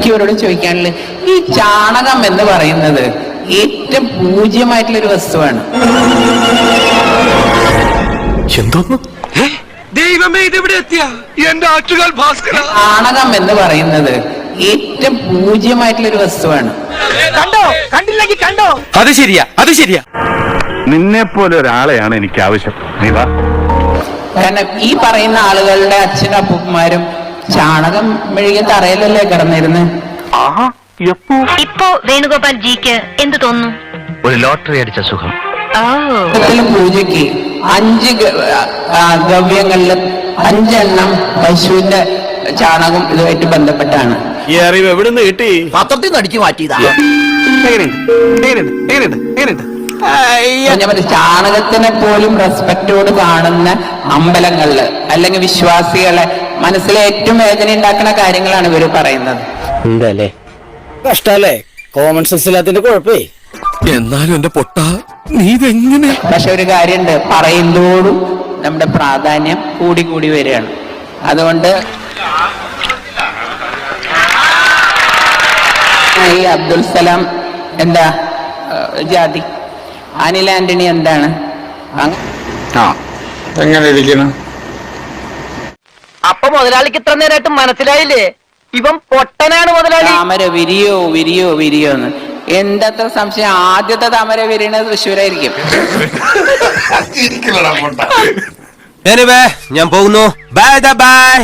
ഇവരോട് ചോദിക്കാനുള്ളത്, ഈ ചാണകം എന്ന് പറയുന്നത് ഏറ്റവും പൂജ്യമായിട്ടുള്ളൊരു വസ്തുവാണ്. എന്തോന്നു ദൈവമേ, ഇതെവിടെ എത്തിയ എന്റെ ആറ്റുകാൽ ഭാസ്കര. ചാണകം എന്ന് പറയുന്നത് ഏറ്റവും പൂജ്യമായിട്ടുള്ളൊരു വസ്തുവാണ്. കണ്ടോ? കണ്ടില്ലെങ്കിൽ കണ്ടോ? അത് ശരിയാ, അത് ശരിയാ. നിന്നെ പോലെ ഒരാളെയാണ് എനിക്ക് ആവശ്യം. നീ വാ. കാരണം ഈ പറയുന്ന ആളുകളുടെ അച്ഛനും അപ്പൂപ്പന്മാരും ചാണകം മെഴുകിയ തറയിലല്ലേ കിടന്നിരുന്ന്. ഇപ്പോ വേണുഗോപാൽ ജിക്ക് എന്ത് തോന്നുന്നു? ഒരു ലോട്ടറി അടിച്ച സുഖം. പൂജയ്ക്ക് 5 ഗവ്യങ്ങളില് 5 എണ്ണം പശുവിന്റെ ചാണകം ഇതുമായിട്ട് ബന്ധപ്പെട്ടാണ്. ഈ അറിവ് എവിടെ നിന്ന് കിട്ടി? പത്രത്തിൽ നിന്ന് അടിച്ചു മാറ്റിയതാ. ഞാൻ പറഞ്ഞു, ചാണകത്തിനെ പോലും റെസ്പെക്റ്റോട് കാണുന്ന അമ്പലങ്ങളില് അല്ലെങ്കിൽ വിശ്വാസികളെ മനസ്സിലെ ഏറ്റവും വേദന ഉണ്ടാക്കുന്ന കാര്യങ്ങളാണ് ഇവര് പറയുന്നത്. എന്തല്ലേ കഷ്ടല്ലേ? Common sense ഇല്ലാത്തതിന്റെ കുഴപ്പേ. എന്നാലും എന്റെ പൊട്ട, നീ ഇതെങ്ങനെ? പക്ഷെ ഒരു കാര്യമുണ്ട്, പറയുന്നതോടും നമ്മുടെ പ്രാധാന്യം കൂടി കൂടി വരികയാണ്. അതുകൊണ്ട് ഈ അബ്ദുൽ സലാം എന്താ ജാതി, അനിൽ ആന്റണി എന്താണ്? എങ്ങനെ ഇരിക്കണം? അപ്പൊ മുതലാളിക്ക് ഇത്ര നേരമായിട്ട് മനസ്സിലായില്ലേ? ഇവൻ പൊട്ടനാണ് മുതലാളി. താമര വിരിയോ വിരിയോ വിരിയോ എന്ന്. എന്തത്ര സംശയം, ആദ്യത്തെ താമര വിരിയണത് തൃശ്ശൂരായിരിക്കും. ഞാൻ പോകുന്നു. Bye bye.